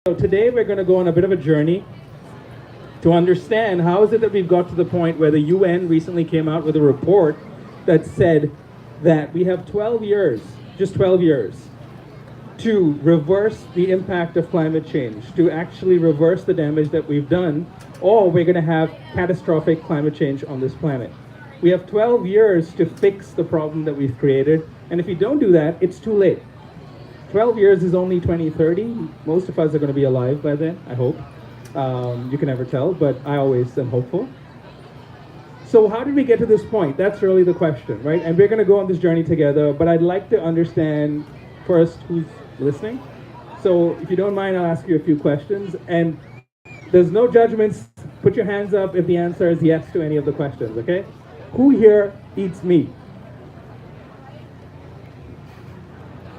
So today we're going to go on a bit of a journey to understand how is it that we've got to the point where the UN recently came out with a report that said that we have 12 years, just 12 years, to reverse the impact of climate change, to actually reverse the damage that we've done, or we're going to have catastrophic climate change on this planet. We have 12 years to fix the problem that we've created, and if we don't do that, it's too late. 12 years is only 2030. Most of us are going to be alive by then, I hope. You can never tell, but I always am hopeful. So how did we get to this point? That's really the question, right? And we're going to go on this journey together, but I'd like to understand first who's listening. So if you don't mind, I'll ask you a few questions. And there's no judgments. Put your hands up if the answer is yes to any of the questions, okay? Who here eats meat?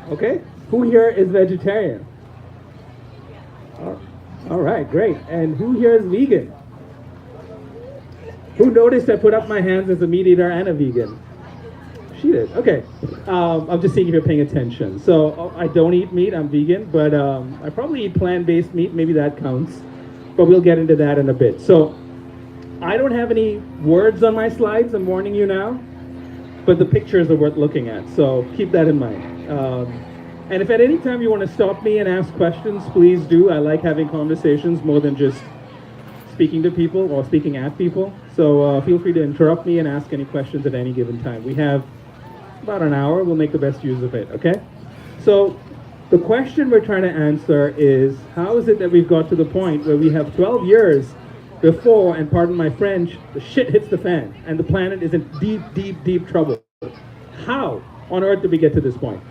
Okay? Who here is vegetarian? All right, great. And who here is vegan? Who noticed I put up my hands as a meat eater and a vegan? She did. Okay. I'm just seeing if you're paying attention. So I don't eat meat. I'm vegan, but I probably eat plant-based meat. Maybe that counts. But we'll get into that in a bit. So I don't have any words on my slides. I'm warning you now. But the pictures are worth looking at. So keep that in mind. And if at any time you want to stop me and ask questions, please do. I like having conversations more than just speaking to people or speaking at people. So feel free to interrupt me and ask any questions at any given time. We have about an hour. We'll make the best use of it, okay? So the question we're trying to answer is, how is it that we've got to the point where we have 12 years before, and pardon my French, the shit hits the fan and the planet is in deep, deep, deep trouble? How on earth did we get to this point?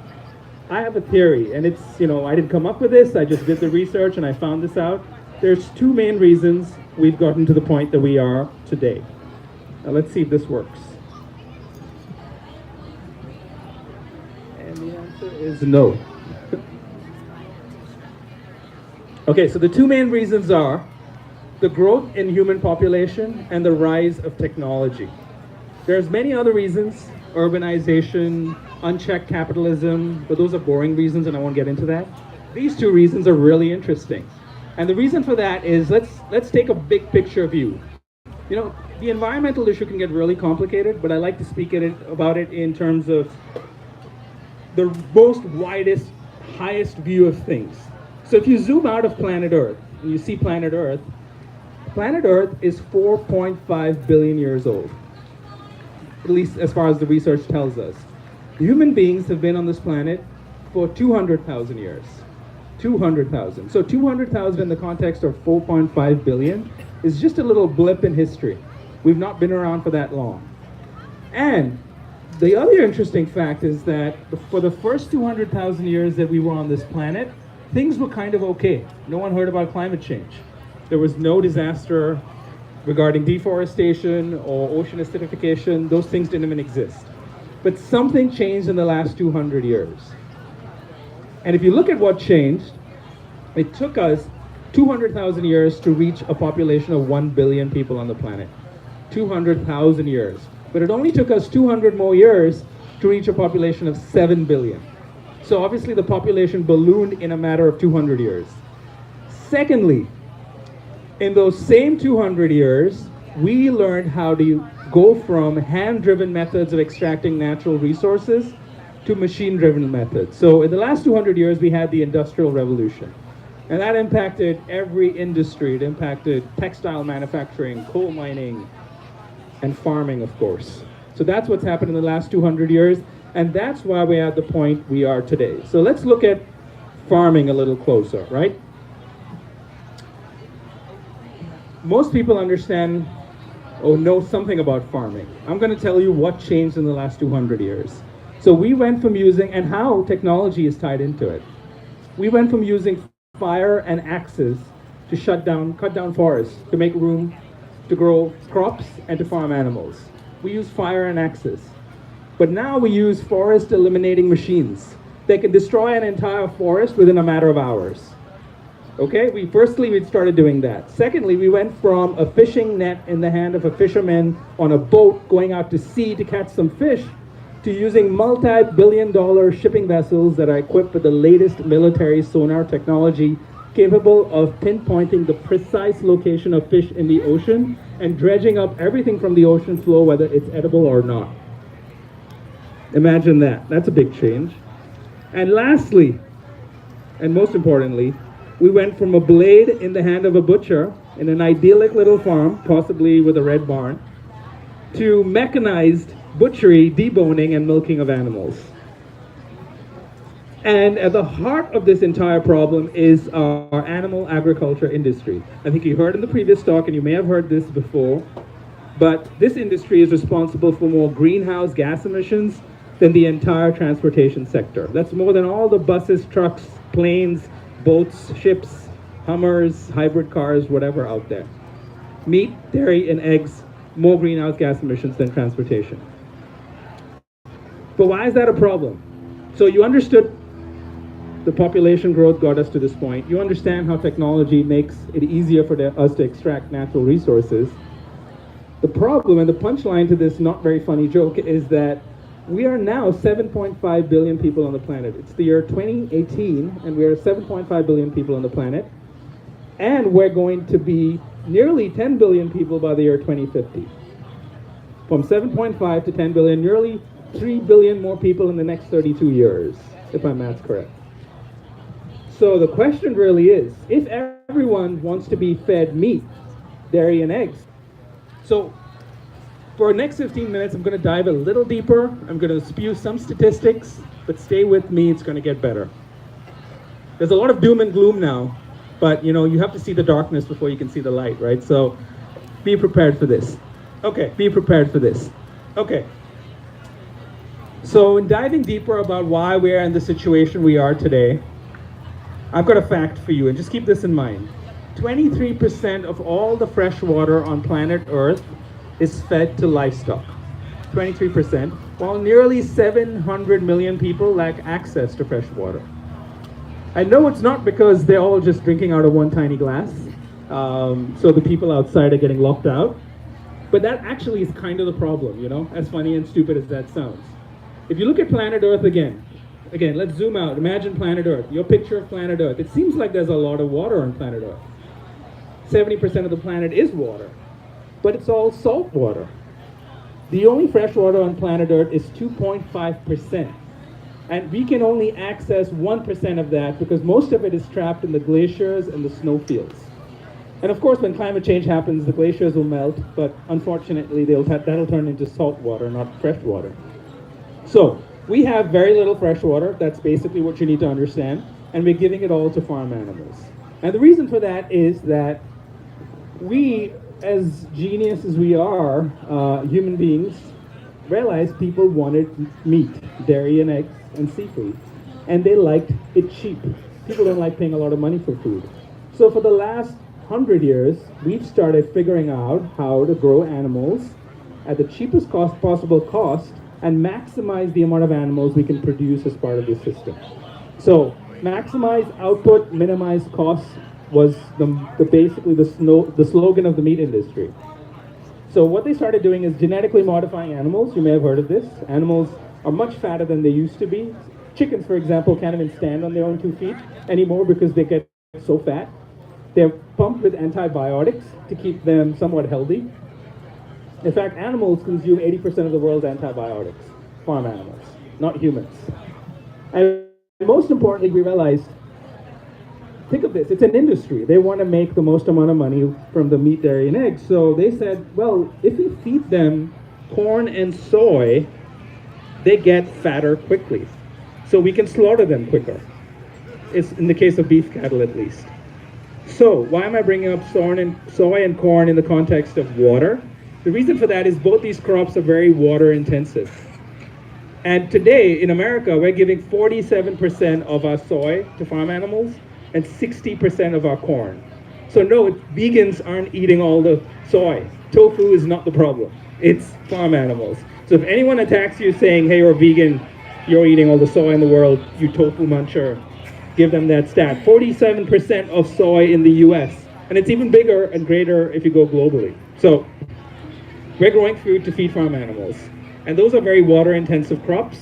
I have a theory, and it's, I didn't come up with this, I just did the research and I found this out. There's two main reasons we've gotten to the point that we are today. Now let's see if this works. And the answer is no. Okay, so the two main reasons are the growth in human population and the rise of technology. There's many other reasons, urbanization, unchecked capitalism, but those are boring reasons and I won't get into that. These two reasons are really interesting. And the reason for that is, let's take a big picture view. The environmental issue can get really complicated, but I like to speak about it in terms of the most widest, highest view of things. So if you zoom out of planet Earth, and you see planet Earth is 4.5 billion years old, at least as far as the research tells us. Human beings have been on this planet for 200,000 years. 200,000. So 200,000 in the context of 4.5 billion is just a little blip in history. We've not been around for that long. And the other interesting fact is that for the first 200,000 years that we were on this planet, things were kind of okay. No one heard about climate change. There was no disaster regarding deforestation or ocean acidification. Those things didn't even exist. But something changed in the last 200 years. And if you look at what changed, it took us 200,000 years to reach a population of 1 billion people on the planet. 200,000 years. But it only took us 200 more years to reach a population of 7 billion. So obviously the population ballooned in a matter of 200 years. Secondly, in those same 200 years, we learned how to go from hand-driven methods of extracting natural resources to machine-driven methods. So in the last 200 years, we had the Industrial Revolution. And that impacted every industry. It impacted textile manufacturing, coal mining, and farming, of course. So that's what's happened in the last 200 years, and that's why we're at the point we are today. So let's look at farming a little closer, right? Most people understand or know something about farming. I'm going to tell you what changed in the last 200 years. So we went from using, and how technology is tied into it. We went from using fire and axes to cut down forests, to make room to grow crops and to farm animals. We use fire and axes. But now we use forest eliminating machines. They can destroy an entire forest within a matter of hours. Okay, we started doing that. Secondly, we went from a fishing net in the hand of a fisherman on a boat going out to sea to catch some fish to using multi-billion-dollar shipping vessels that are equipped with the latest military sonar technology capable of pinpointing the precise location of fish in the ocean and dredging up everything from the ocean floor, whether it's edible or not. Imagine that. That's a big change. And lastly, and most importantly, we went from a blade in the hand of a butcher in an idyllic little farm, possibly with a red barn, to mechanized butchery, deboning, and milking of animals. And at the heart of this entire problem is our animal agriculture industry. I think you heard in the previous talk, and you may have heard this before, but this industry is responsible for more greenhouse gas emissions than the entire transportation sector. That's more than all the buses, trucks, planes, boats, ships, Hummers, hybrid cars, whatever out there. Meat, dairy, and eggs, more greenhouse gas emissions than transportation. But why is that a problem? So you understood the population growth got us to this point. You understand how technology makes it easier for us to extract natural resources. The problem and the punchline to this not very funny joke is that we are now 7.5 billion people on the planet. It's the year 2018, and we are 7.5 billion people on the planet. And we're going to be nearly 10 billion people by the year 2050. From 7.5 to 10 billion, nearly 3 billion more people in the next 32 years, if my math's correct. So the question really is, if everyone wants to be fed meat, dairy, and eggs. So for the next 15 minutes, I'm going to dive a little deeper. I'm going to spew some statistics, but stay with me, it's going to get better. There's a lot of doom and gloom now, but you know, you have to see the darkness before you can see the light, right? So be prepared for this. Okay, be prepared for this. Okay. So in diving deeper about why we are in the situation we are today, I've got a fact for you, and just keep this in mind. 23% of all the fresh water on planet Earth is fed to livestock. 23%, while nearly 700 million people lack access to fresh water. I know it's not because they're all just drinking out of one tiny glass, so the people outside are getting locked out, but that actually is kind of the problem, you know, as funny and stupid as that sounds. If you look at planet Earth again, let's zoom out. Imagine planet Earth, your picture of planet Earth. It seems like there's a lot of water on planet Earth. 70% of the planet is water, but it's all salt water. The only fresh water on planet Earth is 2.5%. And we can only access 1% of that because most of it is trapped in the glaciers and the snowfields. And of course, when climate change happens, the glaciers will melt, but unfortunately, that'll turn into salt water, not fresh water. So we have very little fresh water. That's basically what you need to understand. And we're giving it all to farm animals. And the reason for that is that we, as genius as we are, human beings, realized people wanted meat, dairy, and eggs, and seafood. And they liked it cheap. People don't like paying a lot of money for food. So for the last 100 years, we've started figuring out how to grow animals at the cheapest possible cost and maximize the amount of animals we can produce as part of this system. So maximize output, minimize costs was basically the slogan of the meat industry. So what they started doing is genetically modifying animals. You may have heard of this. Animals are much fatter than they used to be. Chickens, for example, can't even stand on their own 2 feet anymore because they get so fat. They're pumped with antibiotics to keep them somewhat healthy. In fact, animals consume 80% of the world's antibiotics, farm animals, not humans. And most importantly, we realized, think of this, it's an industry. They want to make the most amount of money from the meat, dairy, and eggs. So they said, well, if we feed them corn and soy, they get fatter quickly. So we can slaughter them quicker. It's in the case of beef cattle, at least. So why am I bringing up soy and corn in the context of water? The reason for that is both these crops are very water intensive. And today in America, we're giving 47% of our soy to farm animals and 60% of our corn. So no, vegans aren't eating all the soy. Tofu is not the problem. It's farm animals. So if anyone attacks you saying, hey, you're a vegan, you're eating all the soy in the world, you tofu muncher, give them that stat. 47% of soy in the US. And it's even bigger and greater if you go globally. So we're growing food to feed farm animals. And those are very water intensive crops.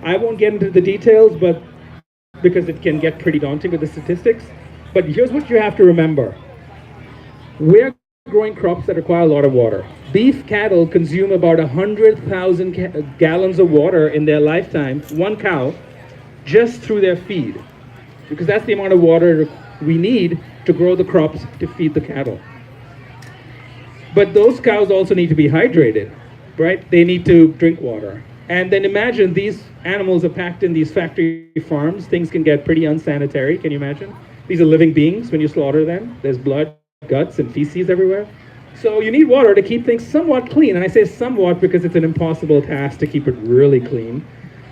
I won't get into the details, but because it can get pretty daunting with the statistics. But here's what you have to remember. We're growing crops that require a lot of water. Beef cattle consume about 100,000 gallons of water in their lifetime, one cow, just through their feed. Because that's the amount of water we need to grow the crops to feed the cattle. But those cows also need to be hydrated, right? They need to drink water. And then imagine these animals are packed in these factory farms. Things can get pretty unsanitary, can you imagine? These are living beings when you slaughter them. There's blood, guts, and feces everywhere. So you need water to keep things somewhat clean. And I say somewhat because it's an impossible task to keep it really clean.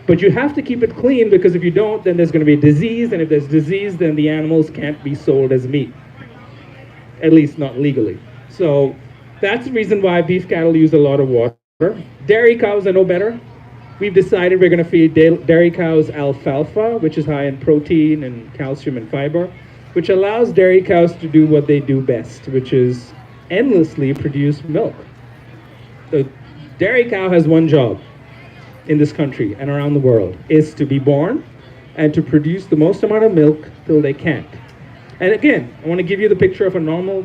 But you have to keep it clean because if you don't, then there's going to be disease. And if there's disease, then the animals can't be sold as meat. At least not legally. So that's the reason why beef cattle use a lot of water. Dairy cows are no better. We've decided we're going to feed dairy cows alfalfa, which is high in protein and calcium and fiber, which allows dairy cows to do what they do best, which is endlessly produce milk. The dairy cow has one job in this country and around the world, is to be born and to produce the most amount of milk till they can't. And again, I want to give you the picture of a normal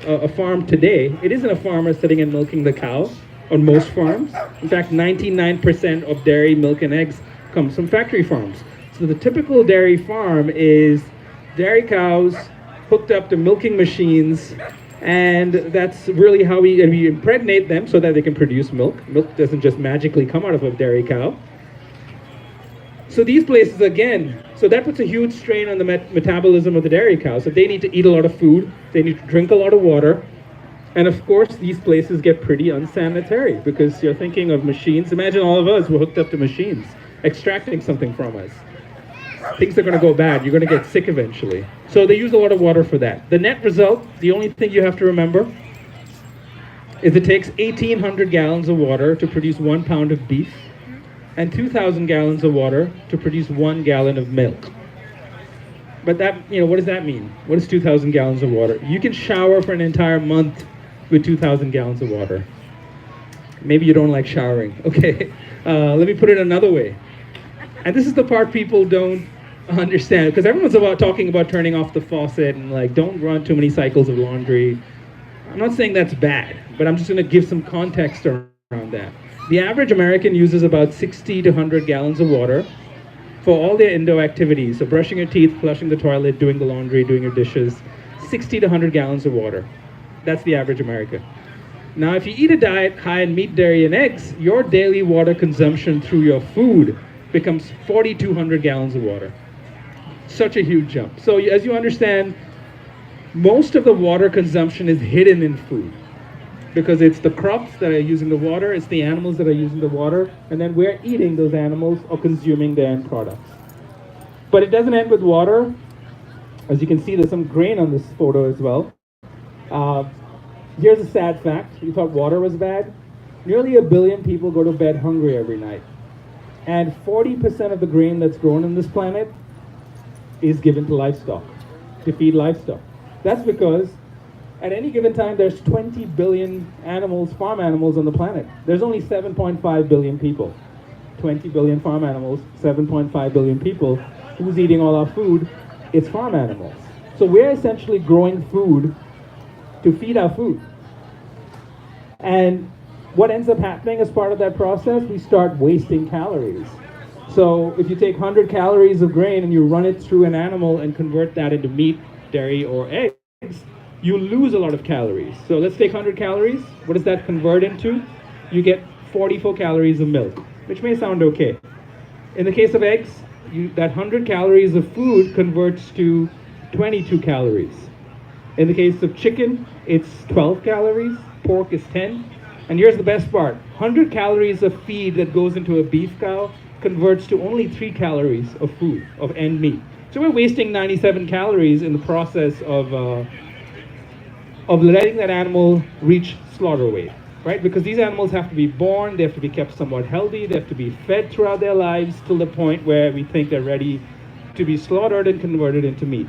a farm today. It isn't a farmer sitting and milking the cow on most farms. In fact, 99% of dairy, milk, and eggs comes from factory farms. So the typical dairy farm is dairy cows hooked up to milking machines, and that's really how we impregnate them so that they can produce milk. Milk doesn't just magically come out of a dairy cow. So these places, again, so that puts a huge strain on the metabolism of the dairy cows. So they need to eat a lot of food, they need to drink a lot of water, and of course these places get pretty unsanitary because you're thinking of machines. Imagine all of us were hooked up to machines, extracting something from us. Things are going to go bad. You're going to get sick eventually. So they use a lot of water for that. The net result, the only thing you have to remember, is it takes 1,800 gallons of water to produce 1 pound of beef and 2,000 gallons of water to produce 1 gallon of milk. But that, what does that mean? What is 2,000 gallons of water? You can shower for an entire month with 2,000 gallons of water. Maybe you don't like showering. Okay, let me put it another way. And this is the part people don't understand, because everyone's talking about turning off the faucet and don't run too many cycles of laundry. I'm not saying that's bad, but I'm just going to give some context around that. The average American uses about 60 to 100 gallons of water for all their indoor activities. So brushing your teeth, flushing the toilet, doing the laundry, doing your dishes. 60 to 100 gallons of water. That's the average American. Now, if you eat a diet high in meat, dairy, and eggs, your daily water consumption through your food becomes 4,200 gallons of water. Such a huge jump. So as you understand, most of the water consumption is hidden in food because it's the crops that are using the water, it's the animals that are using the water, and then we're eating those animals or consuming their end products. But it doesn't end with water. As you can see, there's some grain on this photo as well. Here's a sad fact. You thought water was bad? Nearly 1 billion people go to bed hungry every night. And 40% of the grain that's grown on this planet is given to livestock, to feed livestock. That's because at any given time, there's 20 billion animals, farm animals on the planet. There's only 7.5 billion people. 20 billion farm animals, 7.5 billion people. Who's eating all our food? It's farm animals. So we're essentially growing food to feed our food. And what ends up happening as part of that process? We start wasting calories. So if you take 100 calories of grain and you run it through an animal and convert that into meat, dairy, or eggs, you lose a lot of calories. So let's take 100 calories. What does that convert into? You get 44 calories of milk, which may sound okay. In the case of eggs, that 100 calories of food converts to 22 calories. In the case of chicken, it's 12 calories. Pork is 10. And here's the best part. 100 calories of feed that goes into a beef cow converts to only 3 calories of food, of end meat. So we're wasting 97 calories in the process of letting that animal reach slaughter weight, right? Because these animals have to be born, they have to be kept somewhat healthy, they have to be fed throughout their lives till the point where we think they're ready to be slaughtered and converted into meat.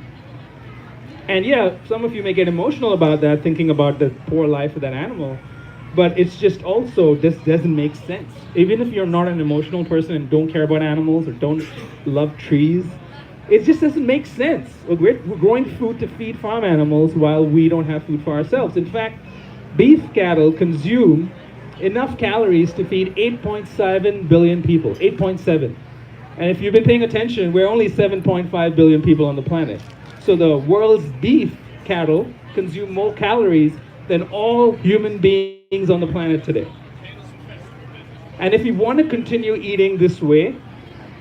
And yeah, some of you may get emotional about that, thinking about the poor life of that animal, but it's just also, this doesn't make sense. Even if you're not an emotional person and don't care about animals or don't love trees, It just doesn't make sense. We're growing food to feed farm animals while we don't have food for ourselves. In fact, beef cattle consume enough calories to feed 8.7 billion people. 8.7. And if you've been paying attention, we're only 7.5 billion people on the planet. So the world's beef cattle consume more calories than all human beings on the planet today. And if you want to continue eating this way,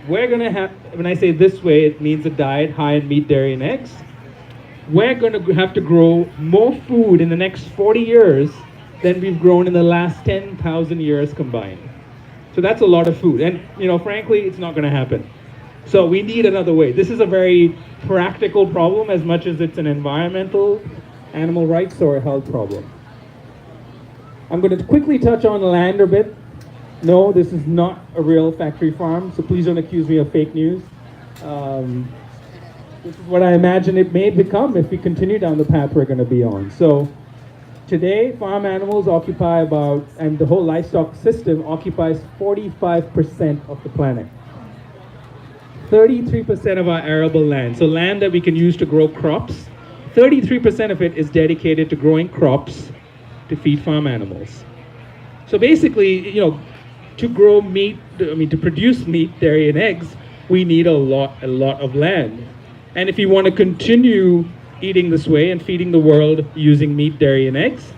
we're going to have, when I say this way, it means a diet high in meat, dairy, and eggs. We're going to have to grow more food in the next 40 years than we've grown in the last 10,000 years combined. So that's a lot of food. And, frankly, it's not going to happen. So we need another way. This is a very practical problem as much as it's an environmental, animal rights, or a health problem. I'm going to quickly touch on land a bit. No, this is not a real factory farm, so please don't accuse me of fake news. This is what I imagine it may become if we continue down the path we're going to be on. So today, farm animals occupy and the whole livestock system occupies 45% of the planet. 33% of our arable land, so land that we can use to grow crops, 33% of it is dedicated to growing crops to feed farm animals. So basically, to grow meat, to produce meat, dairy, and eggs, we need a lot of land. And if you want to continue eating this way and feeding the world using meat, dairy, and eggs,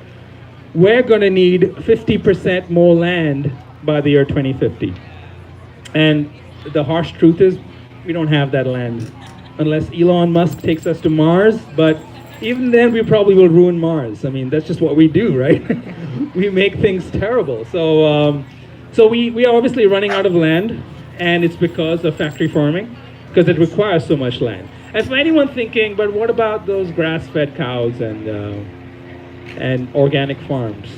we're going to need 50% more land by the year 2050. And the harsh truth is, we don't have that land, unless Elon Musk takes us to Mars, but even then we probably will ruin Mars. That's just what we do, right? We make things terrible. So we are obviously running out of land, and it's because of factory farming, because it requires so much land. And for anyone thinking, but what about those grass-fed cows and organic farms?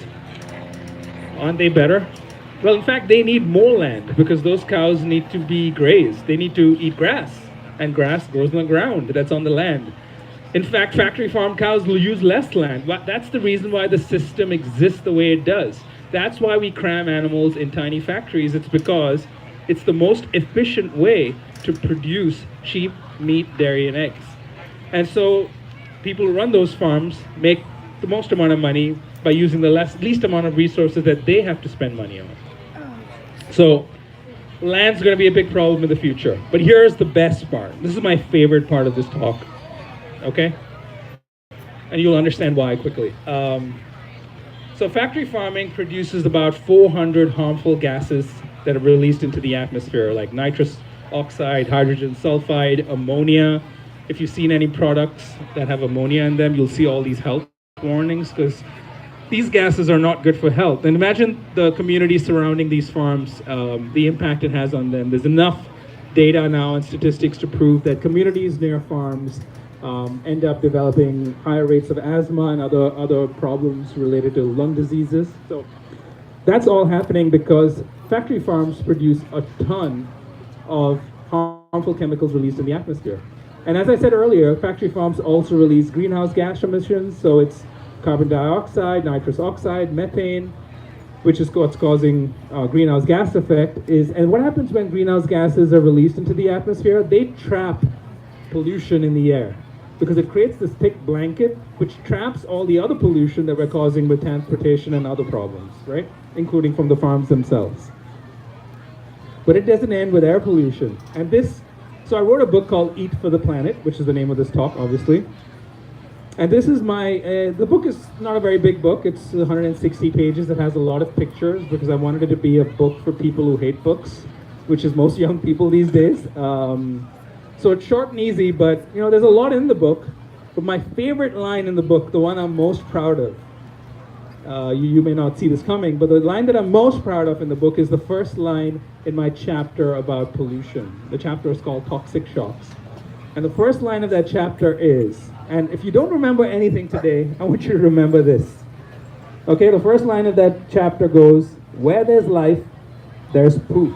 Aren't they better? Well, in fact, they need more land because those cows need to be grazed. They need to eat grass, and grass grows on the ground that's on the land. In fact, factory farm cows will use less land. That's the reason why the system exists the way it does. That's why we cram animals in tiny factories. It's because it's the most efficient way to produce cheap meat, dairy, and eggs. And so people who run those farms make the most amount of money by using the least amount of resources that they have to spend money on. So land's going to be a big problem in the future. But here's the best part. This is my favorite part of this talk. Okay? And you'll understand why quickly. So factory farming produces about 400 harmful gases that are released into the atmosphere, like nitrous oxide, hydrogen sulfide, ammonia. If you've seen any products that have ammonia in them, you'll see all these health warnings because these gases are not good for health. And imagine the community surrounding these farms, the impact it has on them. There's enough data now and statistics to prove that communities near farms end up developing higher rates of asthma and other problems related to lung diseases. So that's all happening because factory farms produce a ton of harmful chemicals released in the atmosphere. And as I said earlier, factory farms also release greenhouse gas emissions, so it's carbon dioxide, nitrous oxide, methane, which is what's causing greenhouse gas effect. And what happens when greenhouse gases are released into the atmosphere? They trap pollution in the air, because it creates this thick blanket which traps all the other pollution that we're causing with transportation and other problems, right? Including from the farms themselves. But it doesn't end with air pollution. So I wrote a book called Eat for the Planet, which is the name of this talk, obviously. And this is the book is not a very big book. It's 160 pages. It has a lot of pictures because I wanted it to be a book for people who hate books, which is most young people these days. So it's short and easy, but there's a lot in the book. But my favorite line in the book, the one I'm most proud of, you may not see this coming, but the line that I'm most proud of in the book is the first line in my chapter about pollution. The chapter is called Toxic Shocks. And the first line of that chapter is, and if you don't remember anything today, I want you to remember this. Okay, the first line of that chapter goes, where there's life, there's poop.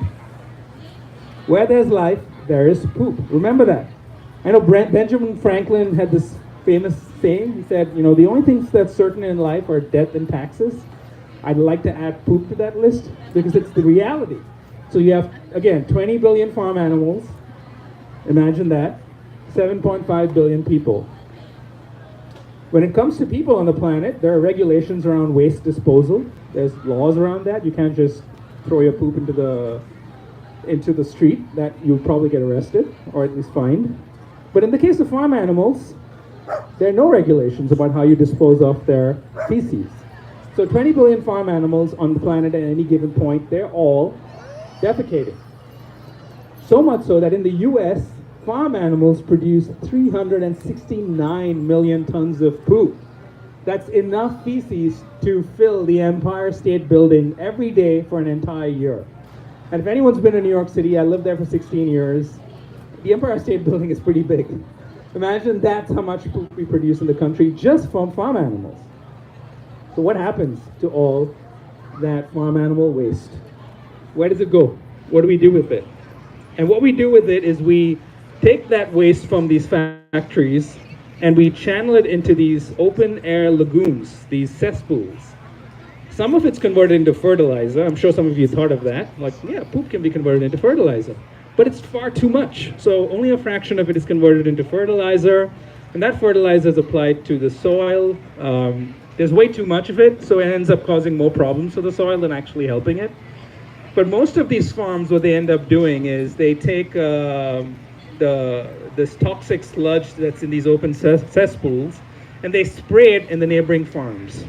Where there's life, there is poop. Remember that. I know Benjamin Franklin had this famous saying. He said, the only things that's certain in life are death and taxes. I'd like to add poop to that list because it's the reality. So you have, again, 20 billion farm animals. Imagine that. 7.5 billion people. When it comes to people on the planet, there are regulations around waste disposal. There's laws around that. You can't just throw your poop into the street. That you'll probably get arrested or at least fined. But in the case of farm animals, there are no regulations about how you dispose of their feces. So 20 billion farm animals on the planet at any given point, they're all defecating. So much so that in the US, farm animals produce 369 million tons of poop. That's enough feces to fill the Empire State Building every day for an entire year. And if anyone's been to New York City, I lived there for 16 years, the Empire State Building is pretty big. Imagine that's how much poop we produce in the country just from farm animals. So what happens to all that farm animal waste? Where does it go? What do we do with it? And what we do with it is we take that waste from these factories and we channel it into these open air lagoons, these cesspools. Some of it's converted into fertilizer. I'm sure some of you thought of that. Like, yeah, poop can be converted into fertilizer. But it's far too much. So only a fraction of it is converted into fertilizer. And that fertilizer is applied to the soil. There's way too much of it, so it ends up causing more problems for the soil than actually helping it. But most of these farms, what they end up doing is they take this toxic sludge that's in these open cesspools, and they spray it in the neighboring farms.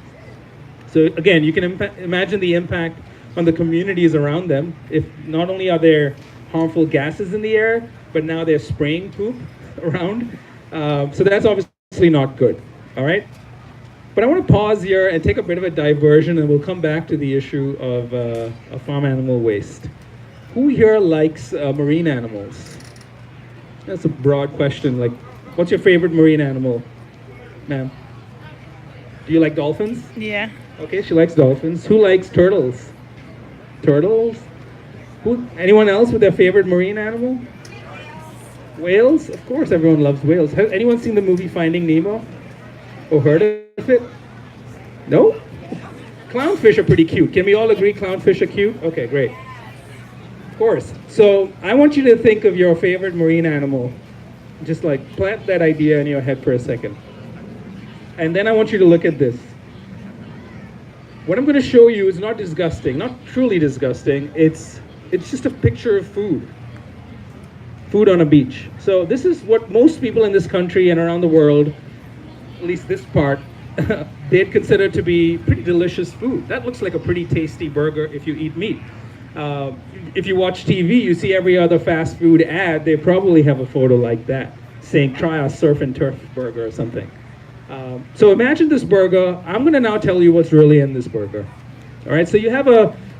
So again, you can imagine the impact on the communities around them. If not only are there harmful gases in the air, but now they're spraying poop around. So that's obviously not good, all right? But I want to pause here and take a bit of a diversion, and we'll come back to the issue of farm animal waste. Who here likes marine animals? That's a broad question. Like, what's your favorite marine animal, ma'am? Do you like dolphins? Yeah. Okay, she likes dolphins. Who likes turtles? Turtles? Anyone else with their favorite marine animal? Whales? Of course, everyone loves whales. Has anyone seen the movie Finding Nemo? Or heard of it? No? Clownfish are pretty cute. Can we all agree clownfish are cute? Okay, great. Of course. So I want you to think of your favorite marine animal. Just like plant that idea in your head for a second. And then I want you to look at this. What I'm going to show you is not disgusting, not truly disgusting. It's just a picture of food. Food on a beach. So this is what most people in this country and around the world, at least this part, they'd consider to be pretty delicious food. That looks like a pretty tasty burger if you eat meat. If you watch TV, you see every other fast food ad, they probably have a photo like that, saying try our surf and turf burger or something. So imagine this burger. I'm going to now tell you what's really in this burger. All right, so you have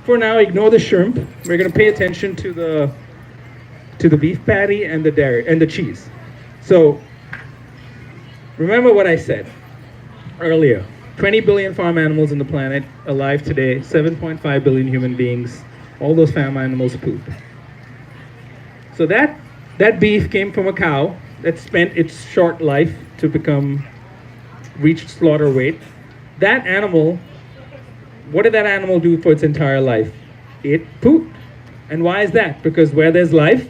for now, ignore the shrimp. We're going to pay attention to the beef patty and the dairy and the cheese. So remember what I said earlier. 20 billion farm animals on the planet alive today, 7.5 billion human beings. All those farm animals poop. So that beef came from a cow that spent its short life to reach slaughter weight. That animal, what did that animal do for its entire life? It pooped. And why is that? Because where there's life,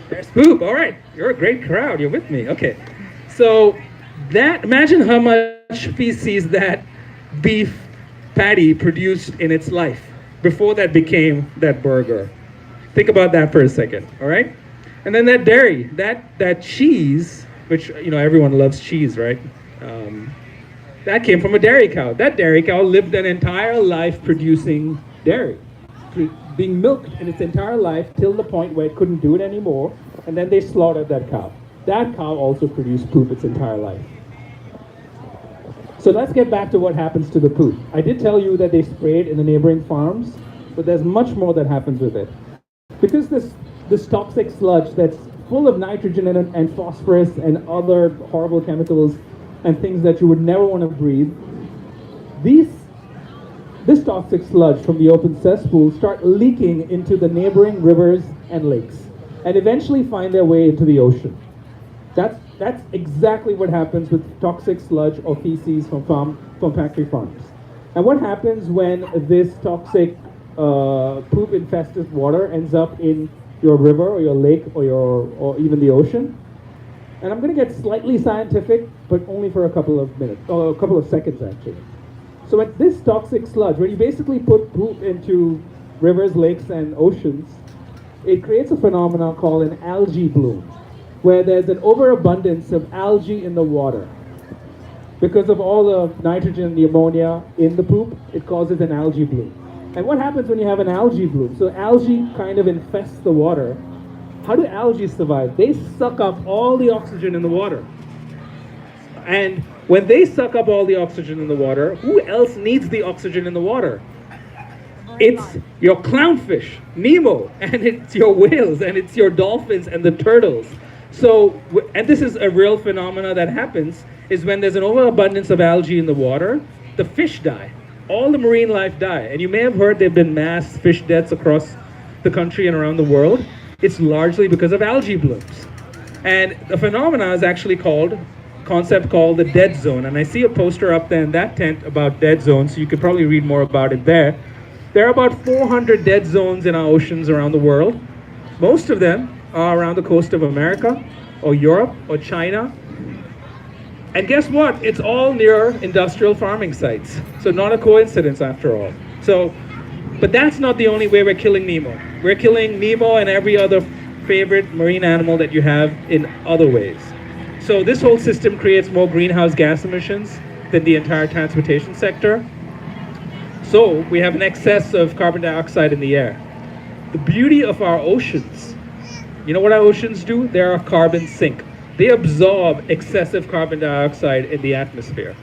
there's poop. All right, you're a great crowd. You're with me. Okay. So imagine how much feces that beef patty produced in its life before that became that burger. Think about that for a second, all right? And then that dairy, that cheese, which, everyone loves cheese, right? That came from a dairy cow. That dairy cow lived an entire life producing dairy, being milked in its entire life till the point where it couldn't do it anymore, and then they slaughtered that cow. That cow also produced poop its entire life. So let's get back to what happens to the poop. I did tell you that they spray it in the neighboring farms, but there's much more that happens with it. Because this toxic sludge that's full of nitrogen and phosphorus and other horrible chemicals and things that you would never want to breathe, this toxic sludge from the open cesspools start leaking into the neighboring rivers and lakes and eventually find their way into the ocean. That's exactly what happens with toxic sludge or feces from factory farms. And what happens when this toxic poop-infested water ends up in your river or your lake or even the ocean. And I'm going to get slightly scientific, but only for a couple of minutes, or a couple of seconds actually. So at this toxic sludge, when you basically put poop into rivers, lakes, and oceans, it creates a phenomenon called an algae bloom, where there's an overabundance of algae in the water. Because of all the nitrogen, the ammonia in the poop, it causes an algae bloom. And what happens when you have an algae bloom? So algae kind of infests the water. How do algae survive? They suck up all the oxygen in the water. And when they suck up all the oxygen in the water, who else needs the oxygen in the water? It's your clownfish, Nemo, and it's your whales, and it's your dolphins and the turtles. So, and this is a real phenomena that happens, is when there's an overabundance of algae in the water, the fish die. All the marine life die. And you may have heard there have been mass fish deaths across the country and around the world. It's largely because of algae blooms. And the phenomena is actually concept called the dead zone. And I see a poster up there in that tent about dead zones, so you could probably read more about it there. There are about 400 dead zones in our oceans around the world. Most of them are around the coast of America, or Europe, or China. And guess what? It's all near industrial farming sites. So not a coincidence after all. But that's not the only way we're killing Nemo. We're killing Nemo and every other favorite marine animal that you have in other ways. So this whole system creates more greenhouse gas emissions than the entire transportation sector. So we have an excess of carbon dioxide in the air. The beauty of our oceans, you know what our oceans do? They're a carbon sink. They absorb excessive carbon dioxide in the atmosphere.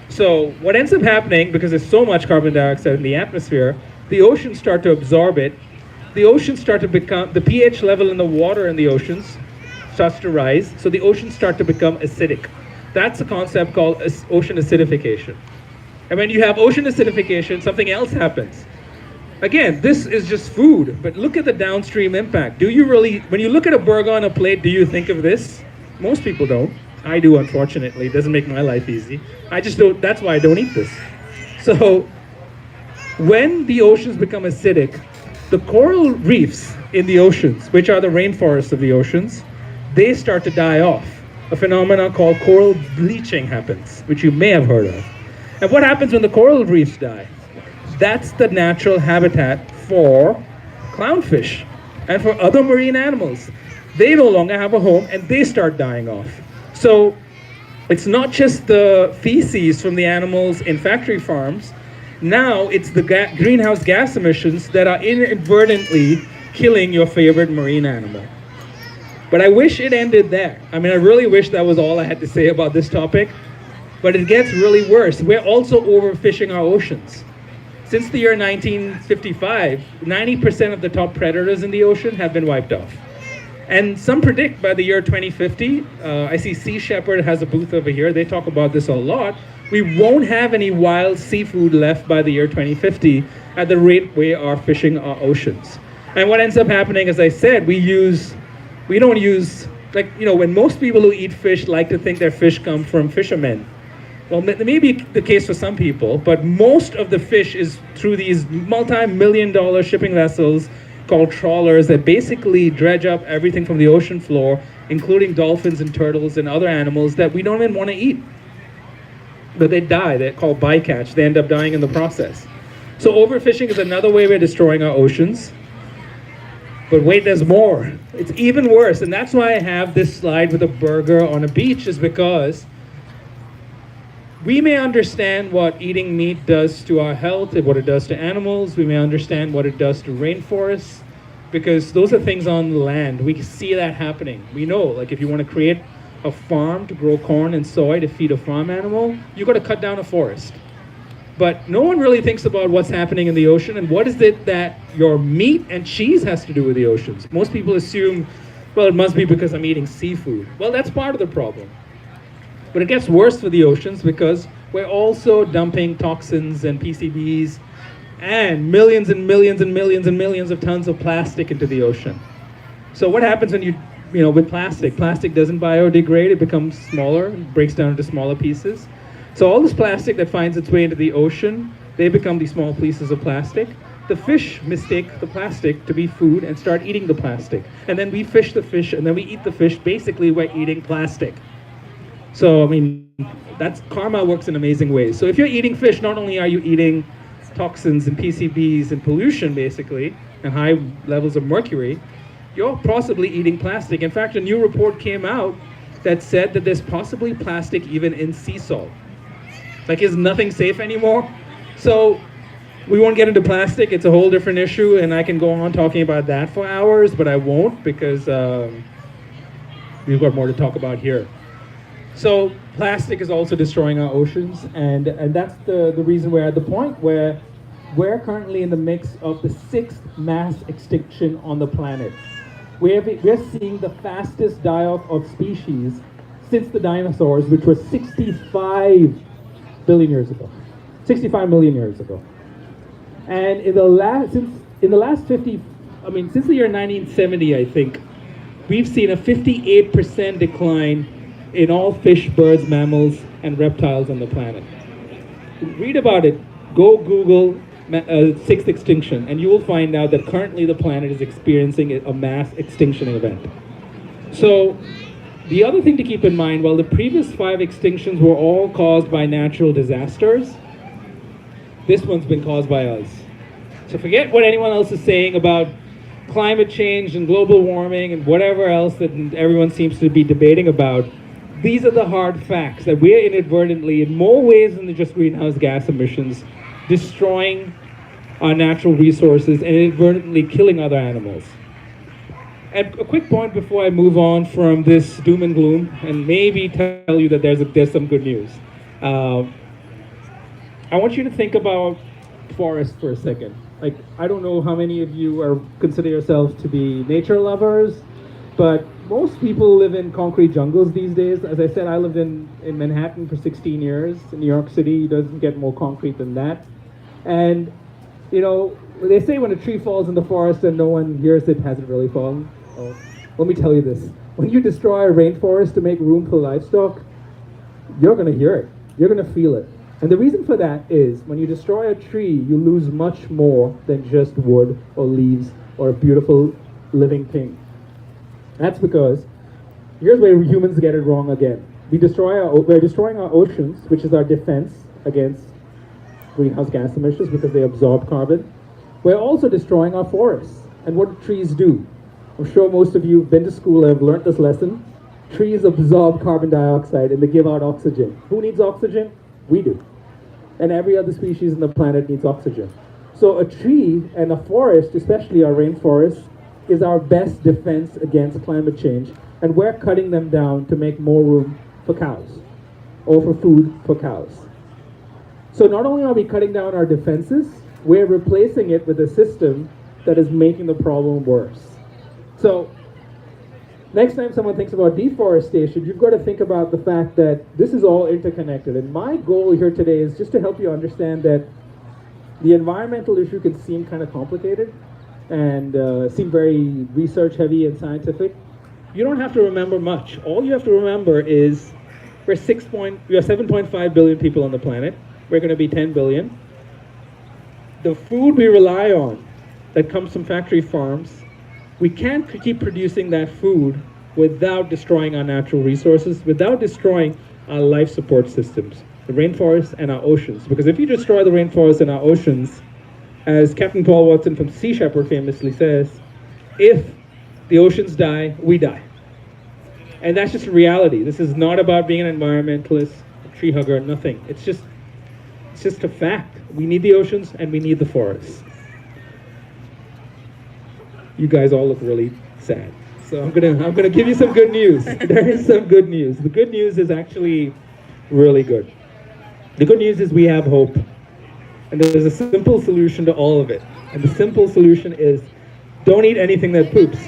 So what ends up happening, because there's so much carbon dioxide in the atmosphere, the oceans start to absorb it. The oceans start to become, the pH level in the water in the oceans starts to rise, so the oceans start to become acidic. That's a concept called ocean acidification. And when you have ocean acidification, something else happens. Again, this is just food, but look at the downstream impact. Do you really, when you look at a burger on a plate, do you think of this? Most people don't. I do, unfortunately. It doesn't make my life easy. I just don't, that's why I don't eat this. So, when the oceans become acidic, the coral reefs in the oceans, which are the rainforests of the oceans, they start to die off. A phenomenon called coral bleaching happens, which you may have heard of. And what happens when the coral reefs die? That's the natural habitat for clownfish and for other marine animals. They no longer have a home and they start dying off. So it's not just the feces from the animals in factory farms. Now it's the greenhouse gas emissions that are inadvertently killing your favorite marine animal. But I wish it ended there. I mean, I really wish that was all I had to say about this topic. But it gets really worse. We're also overfishing our oceans. Since the year 1955, 90% of the top predators in the ocean have been wiped off. And some predict by the year 2050, I see Sea Shepherd has a booth over here, they talk about this a lot, we won't have any wild seafood left by the year 2050 at the rate we are fishing our oceans. And what ends up happening, as I said, we don't use, like, you know, when most people who eat fish like to think their fish come from fishermen. Well, that may be the case for some people, but most of the fish is through these multi-million-dollar shipping vessels called trawlers that basically dredge up everything from the ocean floor, including dolphins and turtles and other animals that we don't even want to eat. But they die. They're called bycatch. They end up dying in the process. So overfishing is another way we're destroying our oceans. But wait, there's more. It's even worse. And that's why I have this slide with a burger on a beach, is because we may understand what eating meat does to our health and what it does to animals. We may understand what it does to rainforests, because those are things on the land. We see that happening. We know, like, if you want to create a farm to grow corn and soy to feed a farm animal, you've got to cut down a forest. But no one really thinks about what's happening in the ocean and what is it that your meat and cheese has to do with the oceans. Most people assume, well, it must be because I'm eating seafood. Well, that's part of the problem. But it gets worse for the oceans because we're also dumping toxins and PCBs and millions and millions and millions and millions of tons of plastic into the ocean. So what happens when with plastic? Plastic doesn't biodegrade, it becomes smaller, breaks down into smaller pieces. So all this plastic that finds its way into the ocean, they become these small pieces of plastic. the fish mistake the plastic to be food and start eating the plastic. And then we fish the fish and then we eat the fish. Basically, we're eating plastic. So, I mean, that's karma works in amazing ways. So if you're eating fish, not only are you eating toxins and PCBs and pollution, basically, and high levels of mercury, you're possibly eating plastic. In fact, a new report came out that said that there's possibly plastic even in sea salt. Like, is nothing safe anymore? So we won't get into plastic. It's a whole different issue, and I can go on talking about that for hours, but I won't because we've got more to talk about here. So plastic is also destroying our oceans, and that's the reason we're at the point where we're currently in the mix of the 6th mass extinction on the planet. We're seeing the fastest die-off of species since the dinosaurs, which was 65 billion years ago, 65 million years ago. And since the year 1970, I think, we've seen a 58% decline in all fish, birds, mammals, and reptiles on the planet. Read about it. Go Google 6th extinction, and you will find out that currently the planet is experiencing a mass extinction event. So the other thing to keep in mind, while the previous 5 extinctions were all caused by natural disasters, this one's been caused by us. So forget what anyone else is saying about climate change and global warming and whatever else that everyone seems to be debating about. These are the hard facts, that we're inadvertently, in more ways than just greenhouse gas emissions, destroying our natural resources and inadvertently killing other animals. And a quick point before I move on from this doom and gloom, and maybe tell you that there's some good news. I want you to think about forests for a second. Like, I don't know how many of you consider yourselves to be nature lovers, but most people live in concrete jungles these days. As I said, I lived in Manhattan for 16 years. In New York City, doesn't get more concrete than that. And, you know, they say when a tree falls in the forest and no one hears it, has it really fallen? Oh, let me tell you this. When you destroy a rainforest to make room for livestock, you're going to hear it. You're going to feel it. And the reason for that is when you destroy a tree, you lose much more than just wood or leaves or a beautiful living thing. That's because here's where humans get it wrong again. We're destroying our oceans, which is our defense against greenhouse gas emissions because they absorb carbon. We're also destroying our forests. And what do trees do? I'm sure most of you have been to school and have learned this lesson. Trees absorb carbon dioxide and they give out oxygen. Who needs oxygen? We do. And every other species on the planet needs oxygen. So a tree and a forest, especially our rainforest, is our best defense against climate change. And we're cutting them down to make more room for cows or for food for cows. So not only are we cutting down our defenses, we're replacing it with a system that is making the problem worse. So next time someone thinks about deforestation, you've got to think about the fact that this is all interconnected. And my goal here today is just to help you understand that the environmental issue can seem kind of complicated and seem very research heavy and scientific. You don't have to remember much. All you have to remember is we are 7.5 billion people on the planet. We're going to be 10 billion. The food we rely on that comes from factory farms, we can't keep producing that food without destroying our natural resources, without destroying our life support systems, the rainforests and our oceans. Because if you destroy the rainforests and our oceans, as Captain Paul Watson from Sea Shepherd famously says, if the oceans die, we die. And that's just a reality. This is not about being an environmentalist, a tree hugger, nothing. It's just a fact. We need the oceans and we need the forests. You guys all look really sad. So I'm gonna give you some good news. There is some good news. The good news is actually really good. The good news is we have hope. And there's a simple solution to all of it. And the simple solution is don't eat anything that poops.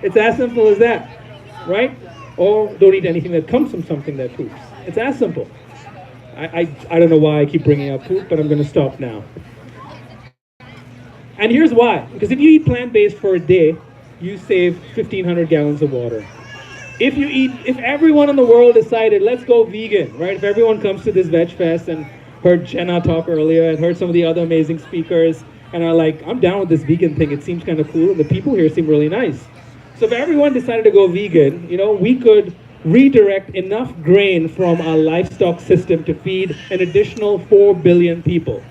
It's as simple as that, right? Or don't eat anything that comes from something that poops. It's as simple. I don't know why I keep bringing up poop, but I'm going to stop now. And here's why. Because if you eat plant-based for a day, you save 1,500 gallons of water. If everyone in the world decided, let's go vegan, right? If everyone comes to this Veg Fest and heard Jenna talk earlier and heard some of the other amazing speakers and are like, I'm down with this vegan thing. It seems kind of cool and the people here seem really nice. So if everyone decided to go vegan, we could redirect enough grain from our livestock system to feed an additional 4 billion people.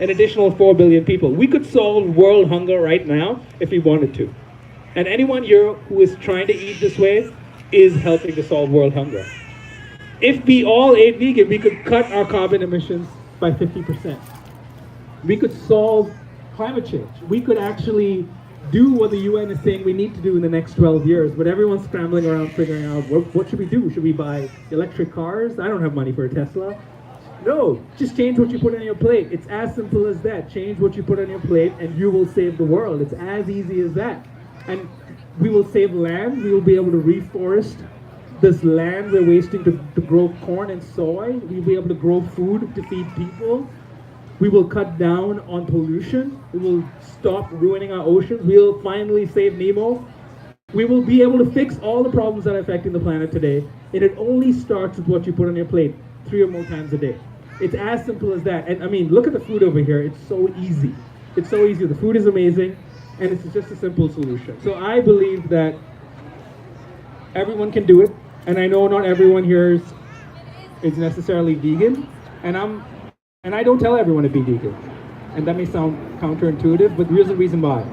An additional 4 billion people. We could solve world hunger right now if we wanted to. And anyone here who is trying to eat this way is helping to solve world hunger. If we all ate vegan, we could cut our carbon emissions by 50%. We could solve climate change. We could actually do what the UN is saying we need to do in the next 12 years, but everyone's scrambling around figuring out what should we do? Should we buy electric cars? I don't have money for a Tesla. No, just change what you put on your plate. It's as simple as that. Change what you put on your plate and you will save the world. It's as easy as that. And we will save land. We will be able to reforest this land we're wasting to grow corn and soy. We'll be able to grow food to feed people. We will cut down on pollution. We will stop ruining our oceans. We'll finally save Nemo. We will be able to fix all the problems that are affecting the planet today. And it only starts with what you put on your plate 3 or more times a day. It's as simple as that. And I mean, look at the food over here. It's so easy. It's so easy. The food is amazing. And it's just a simple solution. So I believe that everyone can do it. And I know not everyone here is necessarily vegan. And I don't tell everyone to be vegan. And that may sound counterintuitive, but here's the reason why.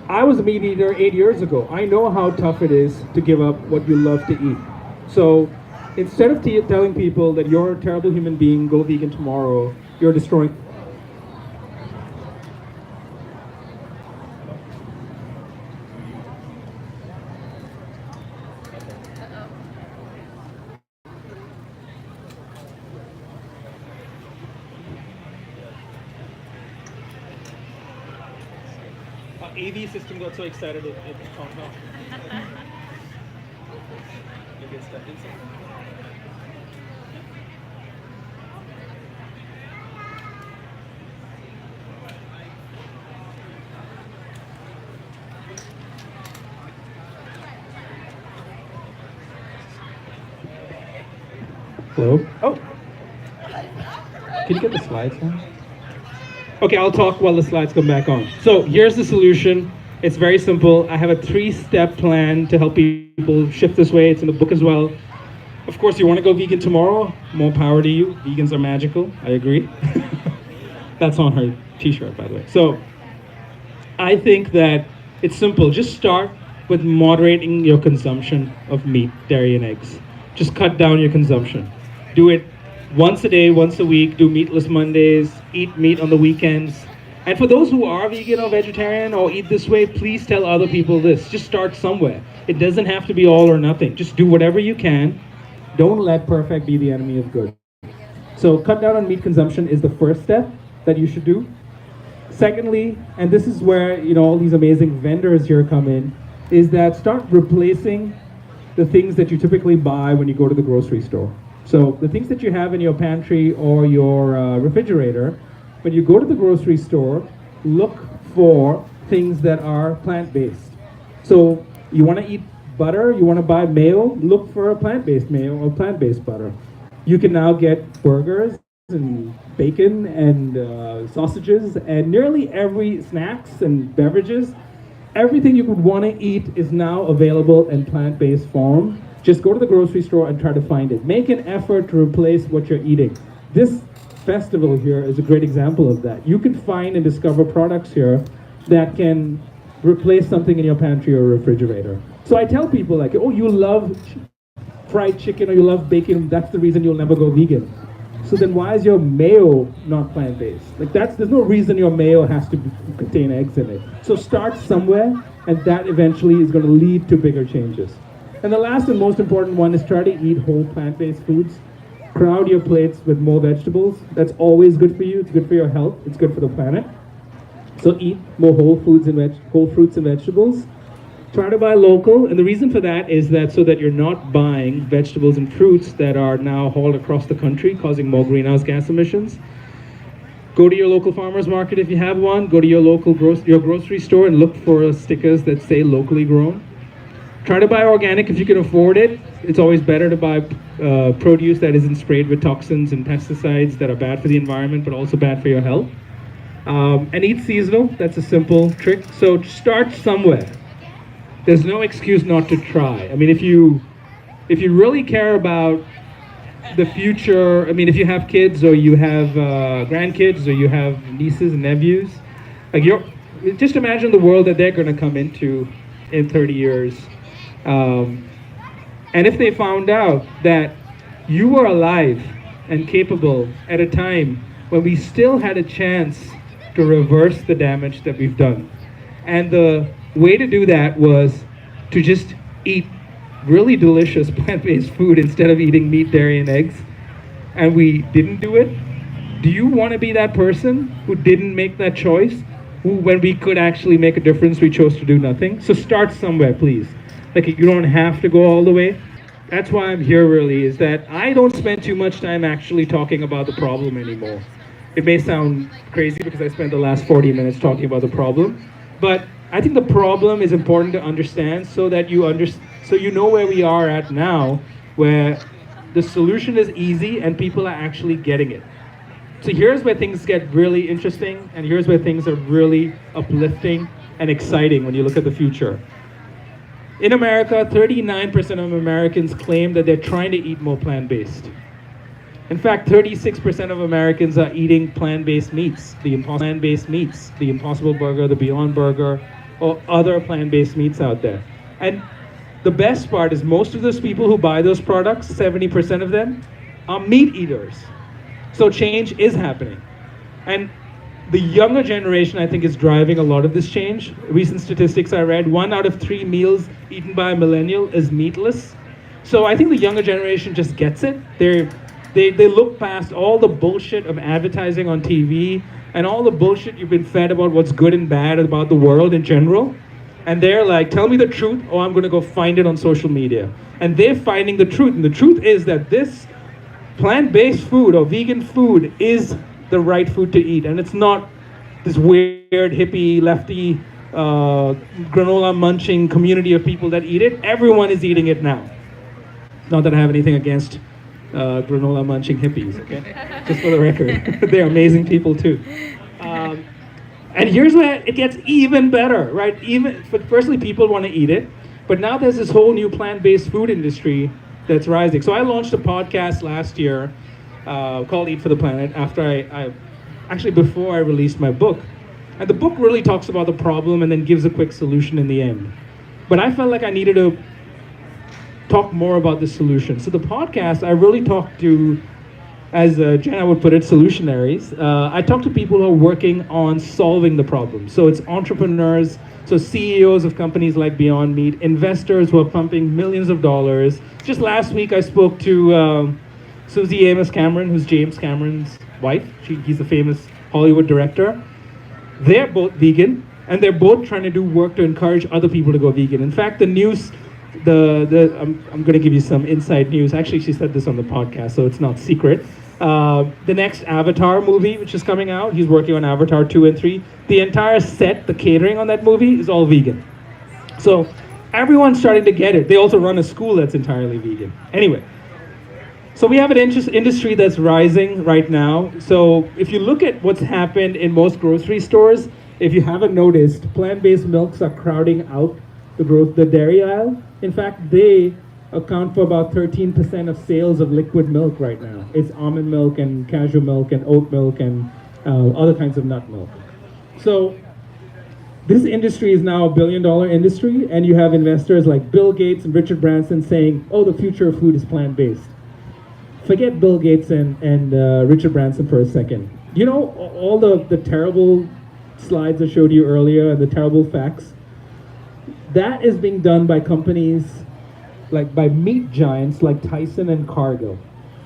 I was a meat eater 8 years ago. I know how tough it is to give up what you love to eat. So instead of telling people that you're a terrible human being, go vegan tomorrow, you're destroying. AV system got so excited it found out. You get stuck inside. Hello? Oh! Can you get the slides on? Okay, I'll talk while the slides come back on. So here's the solution. It's very simple. I have a 3-step plan to help people shift this way. It's in the book as well. Of course, you want to go vegan tomorrow, more power to you. Vegans are magical, I agree. That's on her t-shirt, by the way. So I think that it's simple. Just start with moderating your consumption of meat, dairy, and eggs. Just cut down your consumption. Do it once a day, once a week, do meatless Mondays, eat meat on the weekends. And for those who are vegan or vegetarian or eat this way, please tell other people this. Just start somewhere. It doesn't have to be all or nothing. Just do whatever you can. Don't let perfect be the enemy of good. So cut down on meat consumption is the first step that you should do. Secondly, and this is where all these amazing vendors here come in, is that start replacing the things that you typically buy when you go to the grocery store. So the things that you have in your pantry or your refrigerator, when you go to the grocery store, look for things that are plant-based. So you want to eat butter, you want to buy mayo, look for a plant-based mayo or plant-based butter. You can now get burgers and bacon and sausages and nearly every snacks and beverages. Everything you would want to eat is now available in plant-based form. Just go to the grocery store and try to find it. Make an effort to replace what you're eating. This festival here is a great example of that. You can find and discover products here that can replace something in your pantry or refrigerator. So I tell people like, oh, you love fried chicken or you love bacon, that's the reason you'll never go vegan. So then why is your mayo not plant-based? Like there's no reason your mayo has to contain eggs in it. So start somewhere, and that eventually is going to lead to bigger changes. And the last and most important one is try to eat whole plant-based foods. Crowd your plates with more vegetables. That's always good for you. It's good for your health. It's good for the planet. So eat more whole fruits and vegetables. Try to buy local, and the reason for that is that so that you're not buying vegetables and fruits that are now hauled across the country, causing more greenhouse gas emissions. Go to your local farmer's market if you have one. Go to your local grocery store and look for stickers that say locally grown. Try to buy organic if you can afford it. It's always better to buy produce that isn't sprayed with toxins and pesticides that are bad for the environment, but also bad for your health. And eat seasonal. That's a simple trick. So start somewhere. There's no excuse not to try. I mean, if you really care about the future, I mean, if you have kids or you have grandkids or you have nieces and nephews, like just imagine the world that they're going to come into in 30 years. And if they found out that you were alive and capable at a time when we still had a chance to reverse the damage that we've done. And the way to do that was to just eat really delicious plant-based food instead of eating meat, dairy, and eggs. And we didn't do it. Do you want to be that person who didn't make that choice? Who, when we could actually make a difference, we chose to do nothing? So start somewhere, please. Like, you don't have to go all the way. That's why I'm here, really, is that I don't spend too much time actually talking about the problem anymore. It may sound crazy because I spent the last 40 minutes talking about the problem, but I think the problem is important to understand so that so you know where we are at now, where the solution is easy and people are actually getting it. So here's where things get really interesting, and here's where things are really uplifting and exciting when you look at the future. In America, 39% of Americans claim that they're trying to eat more plant-based. In fact, 36% of Americans are eating plant-based meats, the Impossible Burger, the Beyond Burger, or other plant-based meats out there. And the best part is most of those people who buy those products, 70% of them, are meat eaters. So change is happening. And the younger generation, I think, is driving a lot of this change. Recent statistics I read, 1 out of 3 meals eaten by a millennial is meatless. So I think the younger generation just gets it. They look past all the bullshit of advertising on TV and all the bullshit you've been fed about what's good and bad about the world in general. And they're like, tell me the truth, or I'm gonna go find it on social media. And they're finding the truth. And the truth is that this plant-based food or vegan food is the right food to eat. And it's not this weird hippie, lefty, granola munching community of people that eat it. Everyone is eating it now. Not that I have anything against granola munching hippies, okay? Just for the record. They're amazing people too. And here's where it gets even better, right? Firstly, people want to eat it, but now there's this whole new plant-based food industry that's rising. So I launched a podcast last year called Eat for the Planet before I released my book. And the book really talks about the problem and then gives a quick solution in the end. But I felt like I needed to talk more about the solution. So the podcast, I really talked to, as Jenna would put it, solutionaries. I talk to people who are working on solving the problem. So it's entrepreneurs, so CEOs of companies like Beyond Meat, investors who are pumping millions of dollars. Just last week, I spoke to Susie Amos Cameron, who's James Cameron's wife. He's a famous Hollywood director. They're both vegan, and they're both trying to do work to encourage other people to go vegan. In fact, the news, I'm going to give you some inside news. Actually, she said this on the podcast, so it's not secret. The next Avatar movie, which is coming out, he's working on Avatar 2 and 3. The entire set, the catering on that movie, is all vegan. So everyone's starting to get it. They also run a school that's entirely vegan. Anyway, so we have an industry that's rising right now. So if you look at what's happened in most grocery stores, if you haven't noticed, plant-based milks are crowding out the dairy aisle. In fact, they account for about 13% of sales of liquid milk right now. It's almond milk and cashew milk and oat milk and other kinds of nut milk. So this industry is now a $1 billion industry, and you have investors like Bill Gates and Richard Branson saying, oh, the future of food is plant-based. Forget Bill Gates and Richard Branson for a second. You know, all the terrible slides I showed you earlier and the terrible facts, that is being done by companies by meat giants like Tyson and Cargill.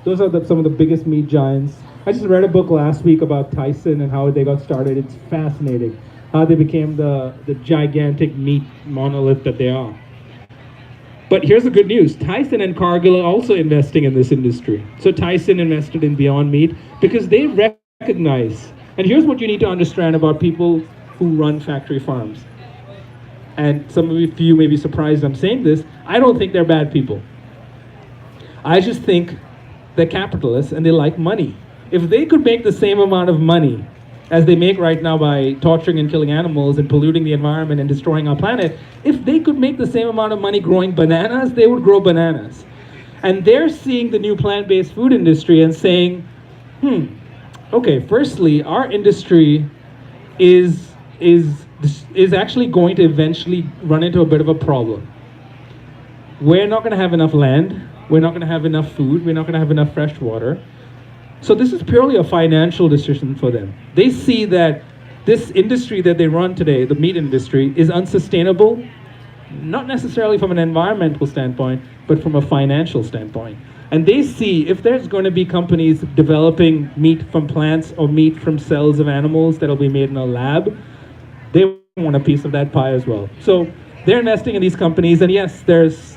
Those are some of the biggest meat giants. I just read a book last week about Tyson and how they got started. It's fascinating how they became the gigantic meat monolith that they are. But here's the good news. Tyson and Cargill are also investing in this industry. So Tyson invested in Beyond Meat because they recognize, and here's what you need to understand about people who run factory farms. and some of you may be surprised I'm saying this, I don't think they're bad people. I just think they're capitalists and they like money. If they could make the same amount of money as they make right now by torturing and killing animals and polluting the environment and destroying our planet, if they could make the same amount of money growing bananas, they would grow bananas. And they're seeing the new plant-based food industry and saying, okay, firstly, our industry is actually going to eventually run into a bit of a problem. We're not going to have enough land, we're not going to have enough food, we're not going to have enough fresh water. So this is purely a financial decision for them. They see that this industry that they run today, the meat industry, is unsustainable, not necessarily from an environmental standpoint, but from a financial standpoint. And they see if there's going to be companies developing meat from plants or meat from cells of animals that'll be made in a lab, they want a piece of that pie as well. So they're investing in these companies, and yes, there's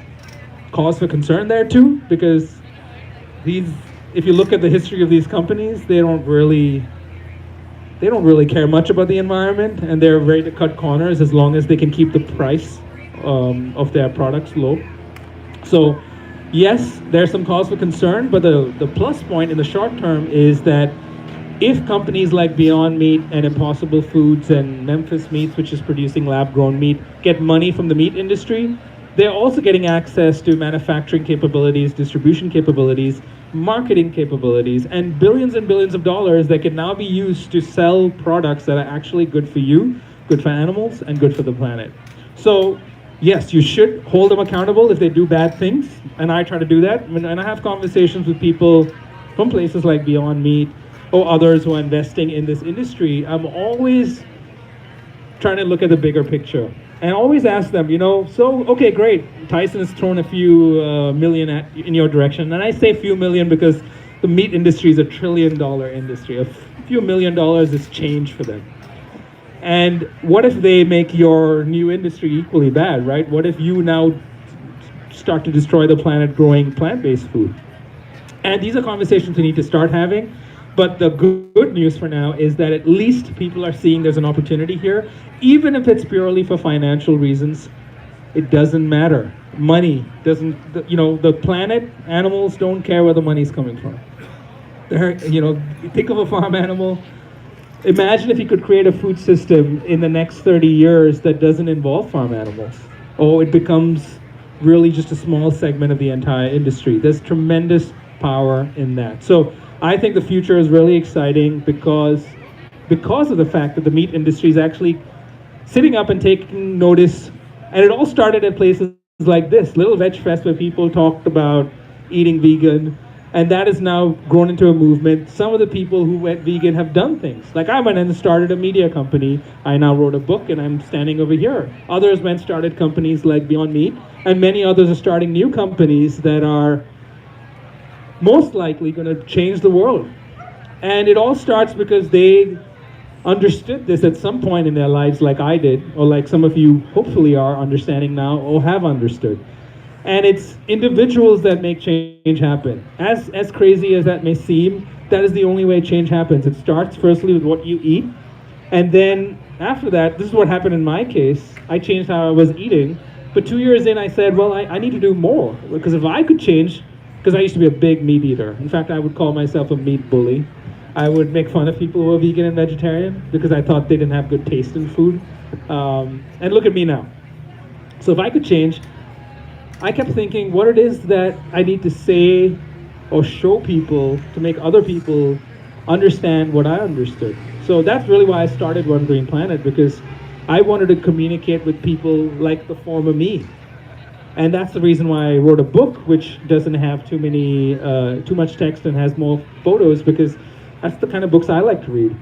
cause for concern there too, because if you look at the history of these companies, they don't really care much about the environment, and they're ready to cut corners as long as they can keep the price of their products low. So yes, there's some cause for concern, but the plus point in the short term is that if companies like Beyond Meat and Impossible Foods and Memphis Meats, which is producing lab-grown meat, get money from the meat industry, they're also getting access to manufacturing capabilities, distribution capabilities, marketing capabilities, and billions of dollars that can now be used to sell products that are actually good for you, good for animals, and good for the planet. So yes, you should hold them accountable if they do bad things, and I try to do that. And I have conversations with people from places like Beyond Meat or others who are investing in this industry. I'm always trying to look at the bigger picture and always ask them, so, okay, great, Tyson has thrown a few million in your direction. And I say few million because the meat industry is $1 trillion industry. A few $1 million is change for them. And what if they make your new industry equally bad, right? What if you now start to destroy the planet growing plant-based food? And these are conversations we need to start having. But the good news for now is that at least people are seeing there's an opportunity here. Even if it's purely for financial reasons, it doesn't matter. Money doesn't, the planet, animals don't care where the money's coming from. Think of a farm animal. Imagine if you could create a food system in the next 30 years that doesn't involve farm animals. Oh, it becomes really just a small segment of the entire industry. There's tremendous power in that. So I think the future is really exciting because of the fact that the meat industry is actually sitting up and taking notice. And it all started at places like this, Little Veg Fest, where people talked about eating vegan. And that has now grown into a movement. Some of the people who went vegan have done things. Like I went and started a media company. I now wrote a book and I'm standing over here. Others went and started companies like Beyond Meat. And many others are starting new companies that are most likely going to change the world. And it all starts because they understood this at some point in their lives like I did, or like some of you hopefully are understanding now or have understood. And it's individuals that make change happen. As crazy as that may seem, that is the only way change happens. It starts firstly with what you eat, and then after that, this is what happened in my case, I changed how I was eating, but 2 years in I said, well, I need to do more, because if I could change, because I used to be a big meat eater. In fact, I would call myself a meat bully. I would make fun of people who were vegan and vegetarian because I thought they didn't have good taste in food. And look at me now. So if I could change, I kept thinking what it is that I need to say or show people to make other people understand what I understood. So that's really why I started One Green Planet, because I wanted to communicate with people like the former me. And that's the reason why I wrote a book, which doesn't have too much text and has more photos, because that's the kind of books I like to read,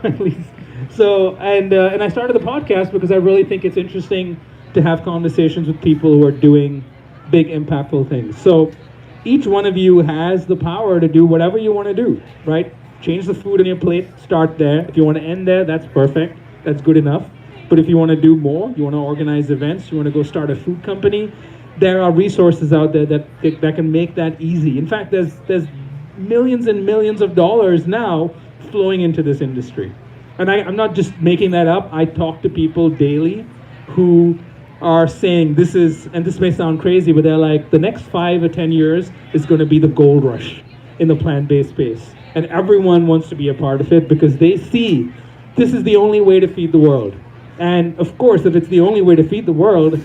at least. So, and I started the podcast because I really think it's interesting to have conversations with people who are doing big, impactful things. So each one of you has the power to do whatever you want to do, right? Change the food on your plate, start there. If you want to end there, that's perfect. That's good enough. But if you want to do more, you want to organize events, you want to go start a food company, there are resources out there that can make that easy. In fact, there's millions and millions of dollars now flowing into this industry. And I'm not just making that up. I talk to people daily who are saying this is, and this may sound crazy, but they're like, the next 5 or 10 years is going to be the gold rush in the plant-based space. And everyone wants to be a part of it because they see this is the only way to feed the world. And of course, if it's the only way to feed the world,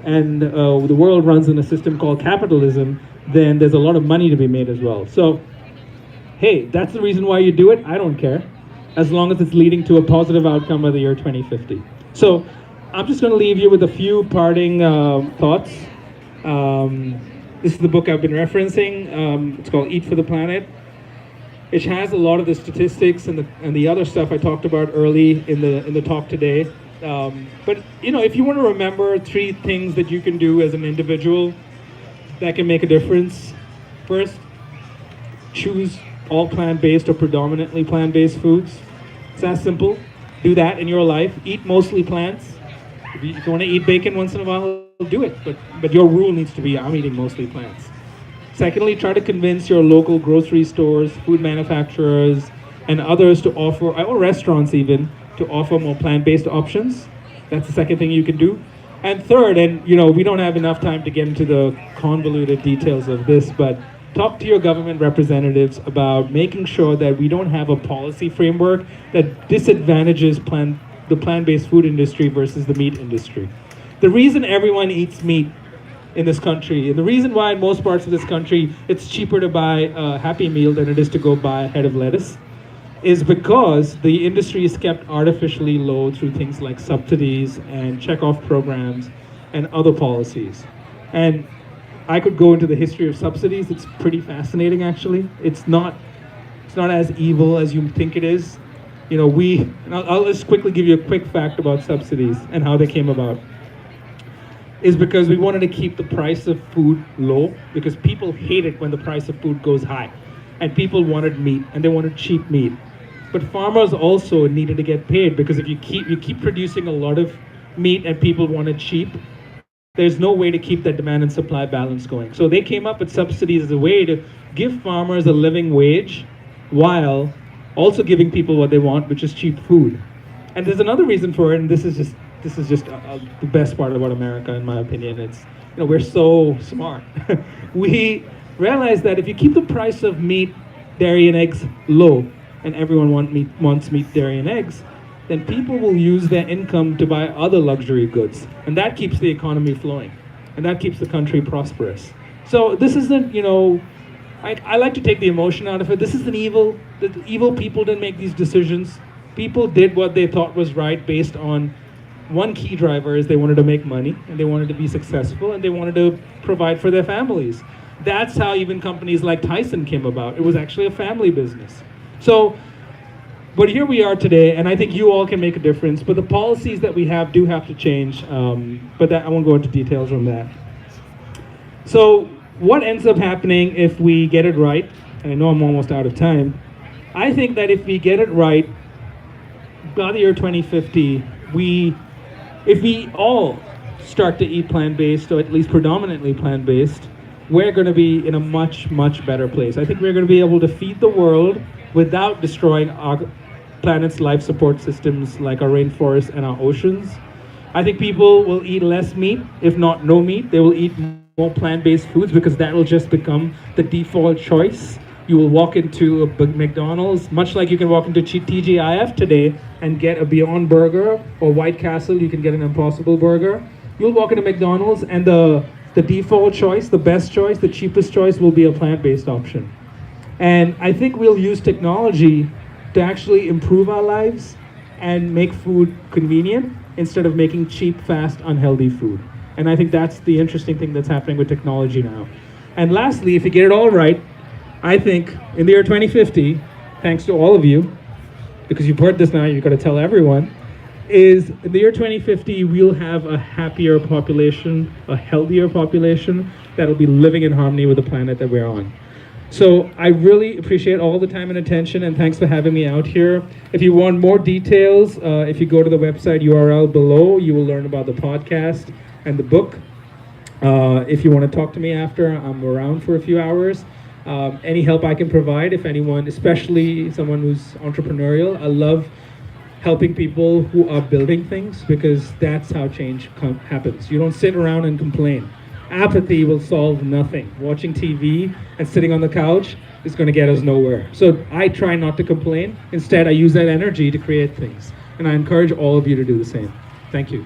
and the world runs in a system called capitalism, then there's a lot of money to be made as well. So, hey, that's the reason why you do it. I don't care, as long as it's leading to a positive outcome by the year 2050. So, I'm just going to leave you with a few parting thoughts. This is the book I've been referencing. It's called Eat for the Planet. It has a lot of the statistics and the other stuff I talked about early in the talk today. But if you want to remember 3 things that you can do as an individual that can make a difference. First, choose all plant-based or predominantly plant-based foods. It's that simple. Do that in your life. Eat mostly plants. If you want to eat bacon once in a while, do it. But your rule needs to be, I'm eating mostly plants. Secondly, try to convince your local grocery stores, food manufacturers, and others to offer, or restaurants even, to offer more plant-based options. That's the second thing you can do. And third, and we don't have enough time to get into the convoluted details of this, but talk to your government representatives about making sure that we don't have a policy framework that disadvantages the plant-based food industry versus the meat industry. The reason everyone eats meat in this country, and the reason why in most parts of this country it's cheaper to buy a Happy Meal than it is to go buy a head of lettuce, is because the industry is kept artificially low through things like subsidies and checkoff programs and other policies. And I could go into the history of subsidies. It's pretty fascinating, actually. It's not as evil as you think it is. I'll just quickly give you a quick fact about subsidies and how they came about. Is because we wanted to keep the price of food low, because people hate it when the price of food goes high. And people wanted meat, and they wanted cheap meat. But farmers also needed to get paid, because if you keep producing a lot of meat and people want it cheap, there's no way to keep that demand and supply balance going. So they came up with subsidies as a way to give farmers a living wage while also giving people what they want, which is cheap food. And there's another reason for it, and this is just the best part about America, in my opinion. It's, we're so smart. We realize that if you keep the price of meat, dairy, and eggs low, and everyone wants meat, dairy, and eggs, then people will use their income to buy other luxury goods. And that keeps the economy flowing. And that keeps the country prosperous. So this isn't, I like to take the emotion out of it. This isn't evil. The evil people didn't make these decisions. People did what they thought was right based on one key driver is they wanted to make money, and they wanted to be successful, and they wanted to provide for their families. That's how even companies like Tyson came about. It was actually a family business. So, but here we are today, and I think you all can make a difference, but the policies that we have do have to change, but I won't go into details on that. So what ends up happening if we get it right, and I know I'm almost out of time, I think that if we get it right, by the year 2050, if we all start to eat plant-based, or at least predominantly plant-based, we're going to be in a much, much better place. I think we're going to be able to feed the world without destroying our planet's life support systems like our rainforests and our oceans. I think people will eat less meat, if not no meat. They will eat more plant-based foods because that will just become the default choice. You will walk into a McDonald's, much like you can walk into TGIF today and get a Beyond Burger, or White Castle, you can get an Impossible Burger. You'll walk into McDonald's and the default choice, the best choice, the cheapest choice will be a plant-based option. And I think we'll use technology to actually improve our lives and make food convenient instead of making cheap, fast, unhealthy food. And I think that's the interesting thing that's happening with technology now. And lastly, if you get it all right, I think in the year 2050, thanks to all of you, because you've heard this now, you've got to tell everyone, is in the year 2050, we'll have a happier population, a healthier population that'll be living in harmony with the planet that we're on. So I really appreciate all the time and attention, and thanks for having me out here. If you want more details, if you go to the website URL below, you will learn about the podcast and the book. If you want to talk to me after, I'm around for a few hours. Any help I can provide, if anyone, especially someone who's entrepreneurial, I love helping people who are building things, because that's how change happens. You don't sit around and complain. Apathy will solve nothing. Watching TV and sitting on the couch is going to get us nowhere. So I try not to complain. Instead, I use that energy to create things. And I encourage all of you to do the same. Thank you.